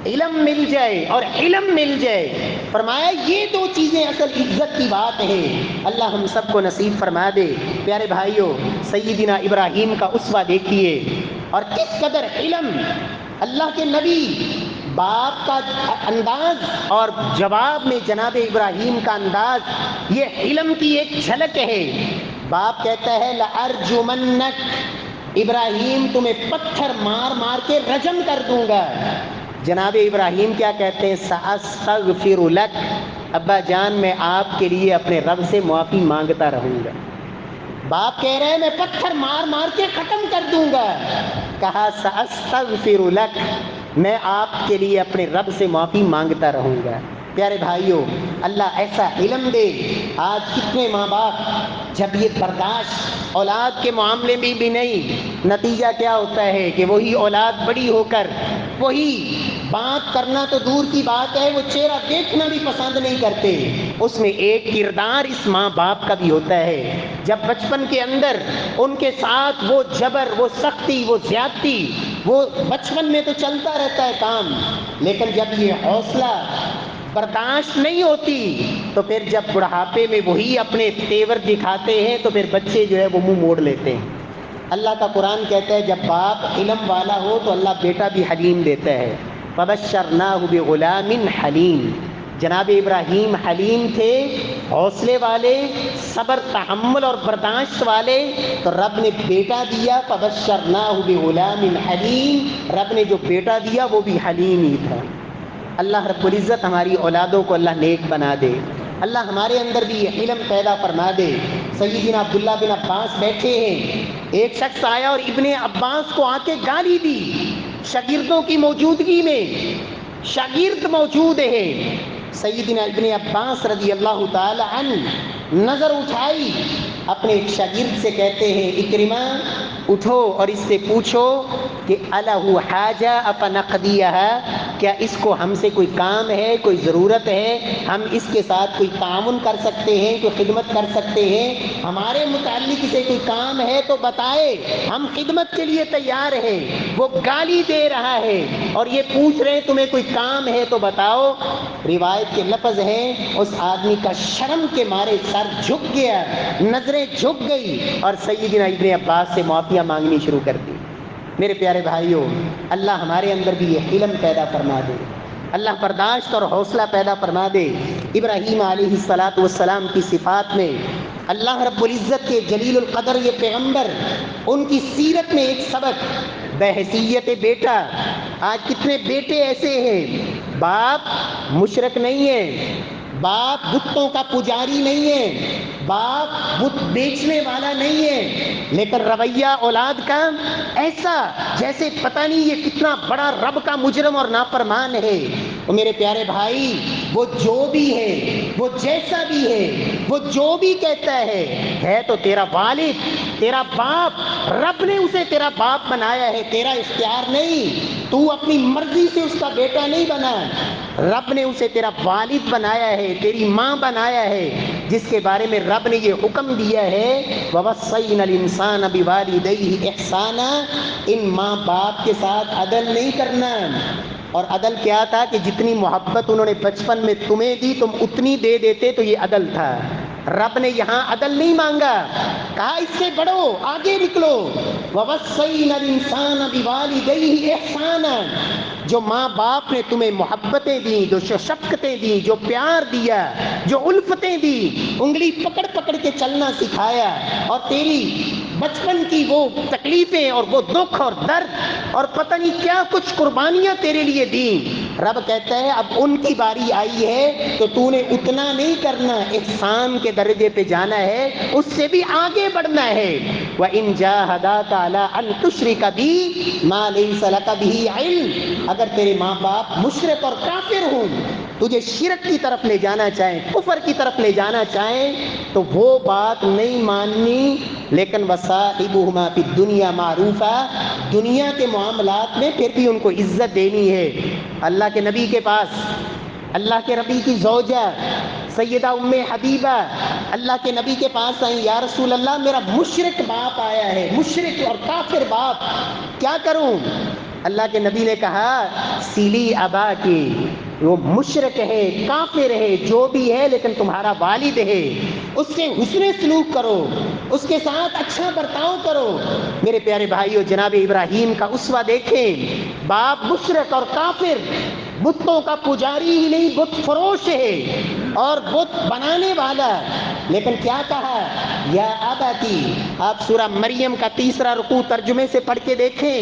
علم مل جائے اور علم مل جائے۔ فرمایا یہ دو چیزیں اصل عزت کی بات ہے، اللہ ہم سب کو نصیب فرما دے۔ پیارے بھائیوں، سیدنا ابراہیم کا اسوہ دیکھیے، اور کس قدر علم، اللہ کے نبی، باپ کا انداز اور جواب میں جناب ابراہیم کا انداز، یہ علم کی ایک جھلک ہے۔ باپ کہتا ہے لَأَرْجُمَنَّكَ، ابراہیم تمہیں پتھر مار مار کے رجم کر دوں گا۔ جناب ابراہیم کیا کہتے ہیں؟ سأستغفر لک، ابا جان میں آپ کے لیے اپنے رب سے معافی مانگتا رہوں گا۔ باپ کہہ رہے ہیں میں پتھر مار مار کے ختم کر دوں گا، کہا سأستغفر لک، میں آپ کے لیے اپنے رب سے معافی مانگتا رہوں گا۔ پیارے بھائیوں، اللہ ایسا علم دے۔ آج کتنے ماں باپ جب یہ برداشت اولاد کے معاملے میں بھی نہیں، نتیجہ کیا ہوتا ہے کہ وہی اولاد بڑی ہو کر وہی بات کرنا تو دور کی بات ہے، وہ چہرہ دیکھنا بھی پسند نہیں کرتے۔ اس میں ایک کردار اس ماں باپ کا بھی ہوتا ہے، جب بچپن کے اندر ان کے ساتھ وہ جبر، وہ سختی، وہ زیادتی، وہ بچپن میں تو چلتا رہتا ہے کام، لیکن جب یہ حوصلہ برداشت نہیں ہوتی تو پھر جب بڑھاپے میں وہی اپنے تیور دکھاتے ہیں تو پھر بچے جو ہے وہ منہ موڑ لیتے ہیں۔ اللہ کا قرآن کہتا ہے جب باپ علم والا ہو تو اللہ بیٹا بھی حلیم دیتا ہے۔ فَبَشَّرْنَاهُ بِغُلَامٍ حَلِيمٍ، جناب ابراہیم حلیم تھے، حوصلے والے، صبر، تحمل اور برداشت والے، تو رب نے بیٹا دیا، فَبَشَّرْنَاهُ بِغُلَامٍ حَلِيمٍ، رب نے جو بیٹا دیا وہ بھی حلیم ہی تھا۔ اللہ رب العزت ہماری اولادوں کو اللہ نیک بنا دے، اللہ ہمارے اندر بھی یہ علم پیدا فرما دے۔ سیدنا عبداللہ بن عباس بیٹھے ہیں، ایک شخص آیا اور ابن عباس کو آ کے گالی دی، شاگردوں کی موجودگی میں، شاگرد موجود ہے۔ سیدنا ابن عباس رضی اللہ تعالی عنہ نظر اٹھائی، اپنے ایک شاگرد سے کہتے ہیں اکرمہ اٹھو اور اس سے پوچھو کہ الہ حاجہ افنقضیہا، کیا اس کو ہم سے کوئی کام ہے، کوئی ضرورت ہے، ہم اس کے ساتھ کوئی تعاون کر سکتے ہیں، کوئی خدمت کر سکتے ہیں، ہمارے متعلق سے کوئی کام ہے تو بتائے، ہم خدمت کے لیے تیار ہیں۔ وہ گالی دے رہا ہے اور یہ پوچھ رہے ہیں تمہیں کوئی کام ہے تو بتاؤ۔ روایت کے لفظ ہیں اس آدمی کا شرم کے مارے سر جھک گیا، نظریں جھک گئی اور سیدنا ابن عباس سے معافیاں مانگنی شروع کر دی۔ میرے پیارے بھائیوں، اللہ ہمارے اندر بھی یہ علم پیدا فرما دے، اللہ برداشت اور حوصلہ پیدا فرما دے۔ ابراہیم علیہ السلام کی صفات میں اللہ رب العزت کے جلیل القدر یہ پیغمبر، ان کی سیرت میں ایک سبق بحیثیت بیٹا۔ آج کتنے بیٹے ایسے ہیں، باپ مشرک نہیں ہے، باپ بتوں کا پجاری نہیں ہے، باپ بت بیچنے والا نہیں ہے، لیکن رویہ اولاد کا ایسا جیسے پتہ نہیں یہ کتنا بڑا رب کا مجرم اور نافرمان ہے۔ تو میرے پیارے بھائی، وہ جو بھی ہے، وہ جیسا بھی ہے، وہ جو بھی کہتا ہے تو تیرا والد، تیرا باپ، رب نے اسے تیرا باپ بنایا ہے، تیرا اختیار نہیں، تو اپنی مرضی سے اس کا بیٹا نہیں بنا، رب نے اسے تیرا والد بنایا ہے، تیری ماں بنایا ہے، جس کے بارے میں رب نے یہ حکم دیا ہے وَوَصَّيْنَا الْإِنسَانَ بِوَالِدَيْهِ إِحْسَانًا، ان ماں باپ کے ساتھ عدل نہیں کرنا۔ اور عدل کیا تھا کہ جتنی محبت انہوں نے بچپن میں تمہیں دی تم اتنی دے دیتے تو یہ عدل تھا۔ رب نے یہاں عدل نہیں مانگا، کہا اس سے بڑھو، آگے نکلو۔ وَوَصَّيْنَا الْإِنسَانَ بِوَالِدَيْهِ إِحْسَانًا، جو ماں باپ نے تمہیں محبتیں دیں، جو شفقتیں دیں، جو پیار دیا، جو الفتیں دی، انگلی پکڑ پکڑ کے چلنا سکھایا، اور تیری بچپن کی وہ تکلیفیں اور وہ دکھ اور درد اور پتہ نہیں کیا کچھ قربانیاں تیرے لیے دیں، رب کہتا ہے اب ان کی باری آئی ہے تو تو نے اتنا نہیں کرنا، احسان کے درجے پہ جانا ہے، اس سے بھی آگے بڑھنا ہے۔ وَإِن جَاهَدَاكَ عَلَىٰ أَن تُشْرِكَ بِي مَا لَيْسَ لَكَ بِهِ عِلْمٌ، اگر تیرے ماں باپ مشرک اور کافر ہوں، تجھے شرک کی طرف لے جانا چاہیں، کفر کی طرف لے جانا چاہیں، تو وہ بات نہیں ماننی، لیکن وَصَاحِبُهُمَا فِي الدُّنْيَا مَعْرُوفًا، دنیا کے معاملات میں پھر بھی ان کو عزت دینی ہے۔ اللہ کے نبی کے پاس اللہ کے نبی کی زوجہ سیدہ ام حبیبہ اللہ کے نبی کے پاس آئیں، یا رسول اللہ میرا مشرک باپ آیا ہے، مشرک اور کافر باپ، کیا کروں؟ اللہ کے نبی نے کہا سیلی ابا کی، وہ مشرک ہے، کافر ہے، جو بھی ہے، لیکن تمہارا والد ہے، اس سے حسن سلوک کرو، اس کے ساتھ اچھا برتاؤ کرو۔ میرے پیارے بھائیو، جناب ابراہیم کا اسوہ دیکھیں، باپ مشرک اور کافر، بتوں کا پجاری ہی نہیں بت فروش ہے اور بت بنانے والا، لیکن کیا کہا یا اباتی، آپ سورہ مریم کا 3 رکوع ترجمے سے پڑھ کے دیکھیں،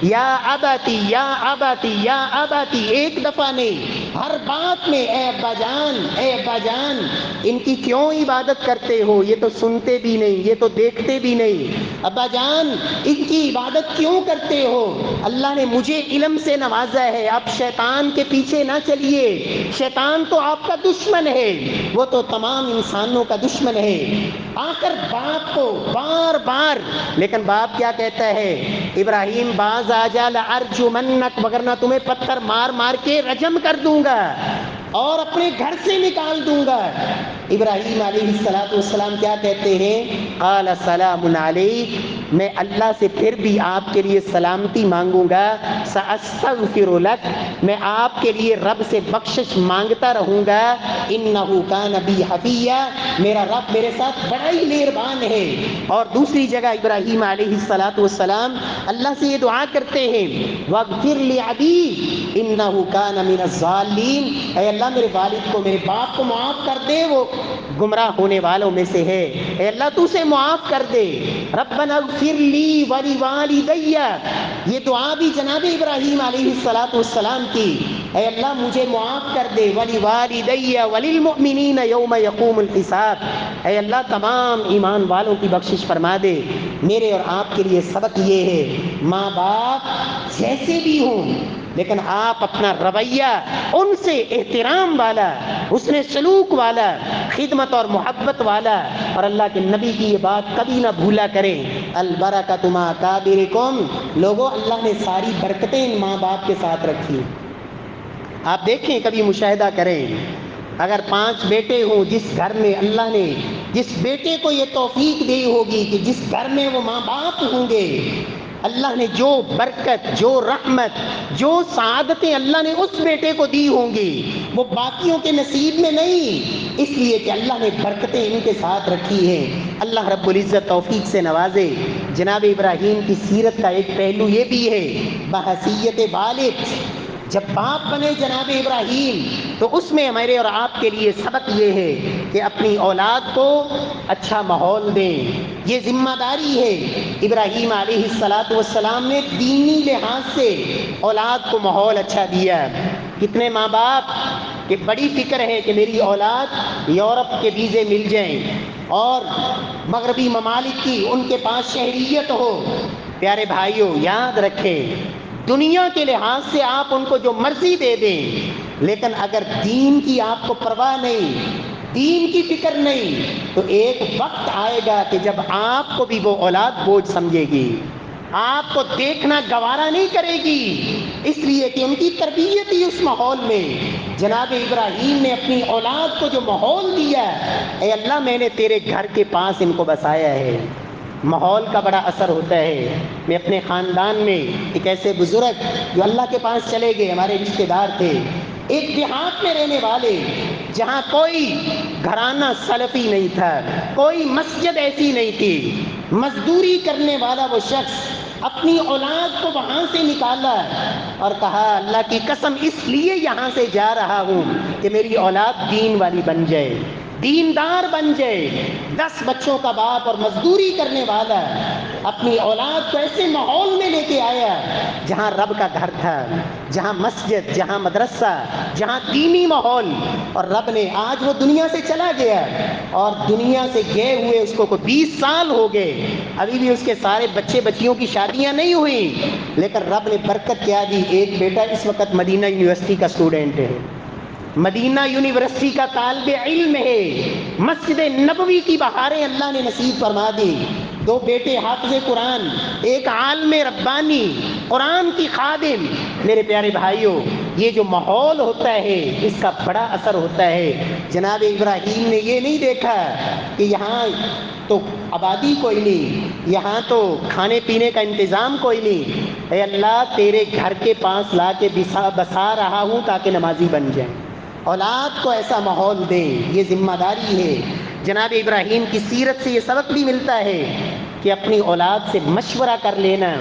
یا اباتی یا اباتی یا اباتی، ایک دفعہ نہیں، ہر بات میں اے ابا جان، اے ابا جان، ان کی کیوں عبادت کرتے ہو، یہ تو سنتے بھی نہیں، یہ تو دیکھتے بھی نہیں، ابا جان ان کی عبادت کیوں کرتے ہو، اللہ نے مجھے علم سے نوازا ہے، آپ شیطان کے پیچھے نہ چلیے، شیطان تو آپ کا دشمن ہے، وہ تو تمام انسانوں کا دشمن ہے۔ آخر باپ کو بار بار، لیکن باپ کیا کہتا ہے، ابراہیم باز آجا لأرجمنک، وگرنہ تمہیں پتھر مار مار کے رجم کر دوں گا اور اپنے گھر سے نکال دوں گا۔ ابراہیم علیہ السلام کیا کہتے ہیں، قال سلام علیک، میں اللہ سے پھر بھی آپ کے لیے سلامتی مانگوں گا، سأستغفر لک، میں آپ کے لیے رب سے بخشش مانگتا رہوں گا، انہ کان بی حفیہ، میرا رب میرے ساتھ بڑا ہی مہربان ہے۔ اور دوسری جگہ ابراہیم علیہ السلام اللہ سے یہ دعا کرتے ہیں، واغفر لأبی انہ کان من الضالین، اے اللہ میرے والد کو، میرے باپ کو معاف کر دے، وہ گمراہ ہونے والوں میں سے ہے، اے اللہ تو اسے معاف کر دے۔ ربنا اغفر لی ولوالدی، یہ دعا بھی جناب ابراہیم علیہ السلام کی، اے اللہ مجھے معاف کر دے، ولوالدی وللمؤمنین یوم یقوم الحساب، اے اللہ تمام ایمان والوں کی بخشش فرما دے۔ میرے اور آپ کے لیے سبق یہ ہے، ماں باپ جیسے بھی ہوں، لیکن آپ اپنا رویہ ان سے احترام والا، حسن سلوک والا، خدمت اور محبت والا، اور اللہ کے نبی کی یہ بات کبھی نہ بھولا کریں، البرکۃ مع اکابرکم، لوگوں اللہ نے ساری برکتیں ان ماں باپ کے ساتھ رکھی۔ آپ دیکھیں، کبھی مشاہدہ کریں، اگر 5 بیٹے ہوں، جس گھر میں اللہ نے جس بیٹے کو یہ توفیق دی ہوگی کہ جس گھر میں وہ ماں باپ ہوں گے، اللہ نے جو برکت، جو رحمت، جو سعادتیں اللہ نے اس بیٹے کو دی ہوں گی، وہ باقیوں کے نصیب میں نہیں، اس لیے کہ اللہ نے برکتیں ان کے ساتھ رکھی ہیں۔ اللہ رب العزت توفیق سے نوازے۔ جناب ابراہیم کی سیرت کا ایک پہلو یہ بھی ہے، بحیثیت والد، جب باپ بنے جناب ابراہیم تو اس میں ہمارے اور آپ کے لیے سبق یہ ہے کہ اپنی اولاد کو اچھا ماحول دیں، یہ ذمہ داری ہے۔ ابراہیم علیہ السلام نے دینی لحاظ سے اولاد کو ماحول اچھا دیا۔ کتنے ماں باپ کہ بڑی فکر ہے کہ میری اولاد یورپ کے ویزے مل جائیں اور مغربی ممالک کی ان کے پاس شہریت ہو۔ پیارے بھائیوں، یاد رکھیں، دنیا کے لحاظ سے آپ ان کو جو مرضی دے دیں، لیکن اگر دین کی آپ کو پرواہ نہیں، دین کی فکر نہیں، تو ایک وقت آئے گا کہ جب آپ کو بھی وہ اولاد بوجھ سمجھے گی، آپ کو دیکھنا گوارا نہیں کرے گی، اس لیے کہ ان کی تربیت ہی اس ماحول میں۔ جناب ابراہیم نے اپنی اولاد کو جو ماحول دیا، اے اللہ میں نے تیرے گھر کے پاس ان کو بسایا ہے۔ ماحول کا بڑا اثر ہوتا ہے۔ میں اپنے خاندان میں ایک ایسے بزرگ جو اللہ کے پاس چلے گئے، ہمارے رشتہ دار تھے، ایک دیہات میں رہنے والے، جہاں کوئی گھرانہ سلفی نہیں تھا، کوئی مسجد ایسی نہیں تھی، مزدوری کرنے والا وہ شخص اپنی اولاد کو وہاں سے نکالا اور کہا اللہ کی قسم اس لیے یہاں سے جا رہا ہوں کہ میری اولاد دین والی بن جائے، دیندار بن جائے۔ 10 بچوں کا باپ اور مزدوری کرنے والا اپنی اولاد کو ایسے ماحول میں لے کے آیا جہاں رب کا گھر تھا، جہاں مسجد، جہاں مدرسہ، جہاں دینی ماحول، اور رب نے آج وہ دنیا سے چلا گیا، اور دنیا سے گئے ہوئے اس کو 20 سال ہو گئے، ابھی بھی اس کے سارے بچے بچیوں کی شادیاں نہیں ہوئی، لیکن رب نے برکت کیا دی۔ ایک بیٹا اس وقت مدینہ یونیورسٹی کا اسٹوڈنٹ ہے، مدینہ یونیورسٹی کا طالب علم ہے، مسجد نبوی کی بہاریں اللہ نے نصیب فرما دی۔ 2 بیٹے حافظ قرآن، ایک عالم ربانی، قرآن کی خادم۔ میرے پیارے بھائیوں، یہ جو ماحول ہوتا ہے اس کا بڑا اثر ہوتا ہے۔ جناب ابراہیم نے یہ نہیں دیکھا کہ یہاں تو آبادی کوئی نہیں، یہاں تو کھانے پینے کا انتظام کوئی نہیں، اے اللہ تیرے گھر کے پاس لا کے بسا رہا ہوں تاکہ نمازی بن جائیں، اولاد کو ایسا ماحول دیں، یہ ذمہ داری ہے۔ جناب ابراہیم کی سیرت سے یہ سبق بھی ملتا ہے کہ اپنی اولاد سے مشورہ کر لینا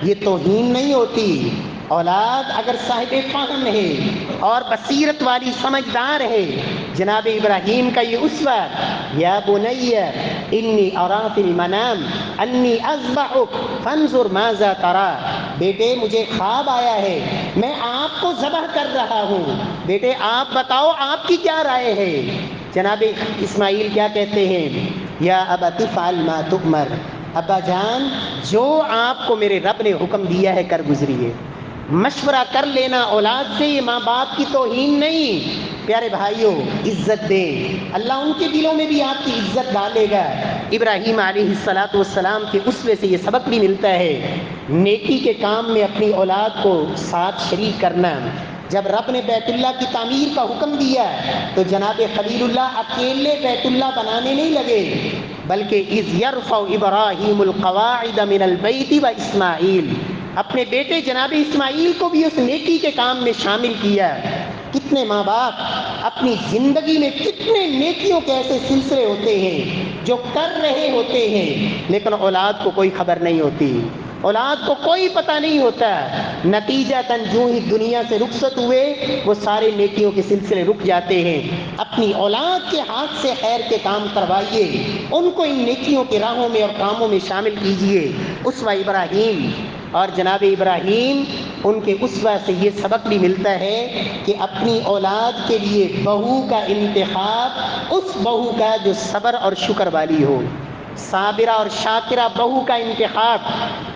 یہ توہین نہیں ہوتی۔ اولاد اگر صاحب فہم ہے اور بصیرت والی سمجھدار ہے، جناب ابراہیم کا یہ اسوہ، یا بنی انی اری فی المنام انی اذبحک فانظر ماذا تری، بیٹے مجھے خواب آیا ہے، میں آپ کو ذبح کر رہا ہوں، بیٹے آپ بتاؤ آپ کی کیا رائے ہے۔ جناب اسماعیل کیا کہتے ہیں، یا ابت افعل ما تؤمر، ابا جان جو آپ کو میرے رب نے حکم دیا ہے کر گزریے۔ مشورہ کر لینا اولاد سے یہ ماں باپ کی توہین نہیں۔ پیارے بھائیوں، عزت دیں، اللہ ان کے دلوں میں بھی آپ کی عزت ڈالے گا۔ ابراہیم علیہ السلام کے اسوے سے یہ سبق بھی ملتا ہے، نیکی کے کام میں اپنی اولاد کو ساتھ شریک کرنا۔ جب رب نے بیت اللہ کی تعمیر کا حکم دیا تو جناب خلیل اللہ اکیلے بیت اللہ بنانے نہیں لگے، بلکہ اذ یرفع ابراہیم القواعد من البیت و اسماعیل، اپنے بیٹے جناب اسماعیل کو بھی اس نیکی کے کام میں شامل کیا۔ کتنے ماں باپ اپنی زندگی میں کتنے نیکیوں کے ایسے سلسلے ہوتے ہیں جو کر رہے ہوتے ہیں، لیکن اولاد کو کوئی خبر نہیں ہوتی، اولاد کو کوئی پتہ نہیں ہوتا، نتیجتاً جو ہی دنیا سے رخصت ہوئے وہ سارے نیکیوں کے سلسلے رک جاتے ہیں۔ اپنی اولاد کے ہاتھ سے خیر کے کام کروائیے، ان کو ان نیکیوں کی راہوں میں اور کاموں میں شامل کیجیے۔ اسوہ ابراہیم، اور جناب ابراہیم ان کے اسوہ سے یہ سبق بھی ملتا ہے کہ اپنی اولاد کے لیے بہو کا انتخاب اس بہو کا جو صبر اور شکر والی ہو، صابرہ اور شاکرہ بہو کا انتخاب۔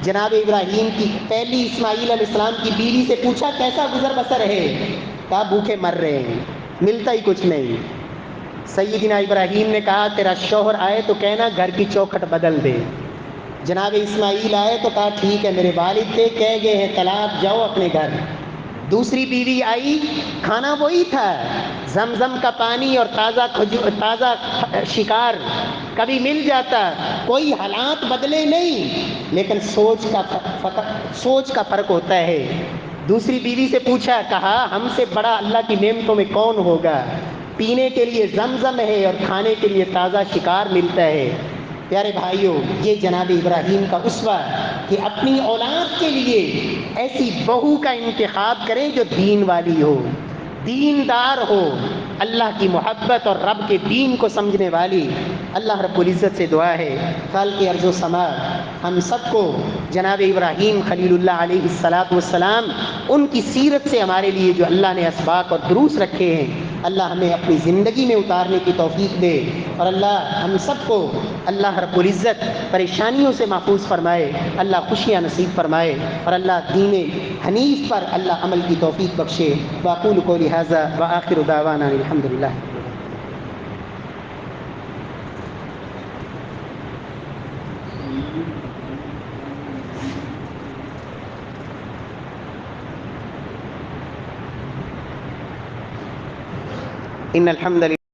جناب ابراہیم کی پہلی اسماعیل علیہ السلام کی بیوی سے پوچھا کیسا گزر بسر ہے، کہا بھوکے مر رہے ہیں، ملتا ہی کچھ نہیں۔ سیدنا ابراہیم نے کہا تیرا شوہر آئے تو کہنا گھر کی چوکھٹ بدل دے۔ جناب اسماعیل آئے تو کہا ٹھیک ہے، میرے والد تھے کہہ گئے ہیں طلاق، جاؤ اپنے گھر۔ دوسری بیوی آئی، کھانا وہی تھا، زمزم کا پانی اور تازہ شکار کبھی مل جاتا، کوئی حالات بدلے نہیں، لیکن سوچ کا فرق ہوتا ہے۔ دوسری بیوی سے پوچھا، کہا ہم سے بڑا اللہ کی نعمتوں میں کون ہوگا، پینے کے لیے زمزم ہے اور کھانے کے لیے تازہ شکار ملتا ہے۔ پیارے بھائیوں، یہ جناب ابراہیم کا اسوہ کہ اپنی اولاد کے لیے ایسی بہو کا انتخاب کریں جو دین والی ہو، دیندار ہو، اللہ کی محبت اور رب کے دین کو سمجھنے والی۔ اللہ رب العزت سے دعا ہے خالق ارض و سما ہم سب کو جناب ابراہیم خلیل اللہ علیہ السلام ان کی سیرت سے ہمارے لیے جو اللہ نے اسباق اور دروس رکھے ہیں، اللہ ہمیں اپنی زندگی میں اتارنے کی توفیق دے، اور اللہ ہم سب کو اللہ رب العزت پریشانیوں سے محفوظ فرمائے، اللہ خوشیاں نصیب فرمائے، اور اللہ دین حنیف پر اللہ عمل کی توفیق بخشے۔ واقول قولی ھذا وآخر دعوانا الحمدللہ۔ ان الحمد للہ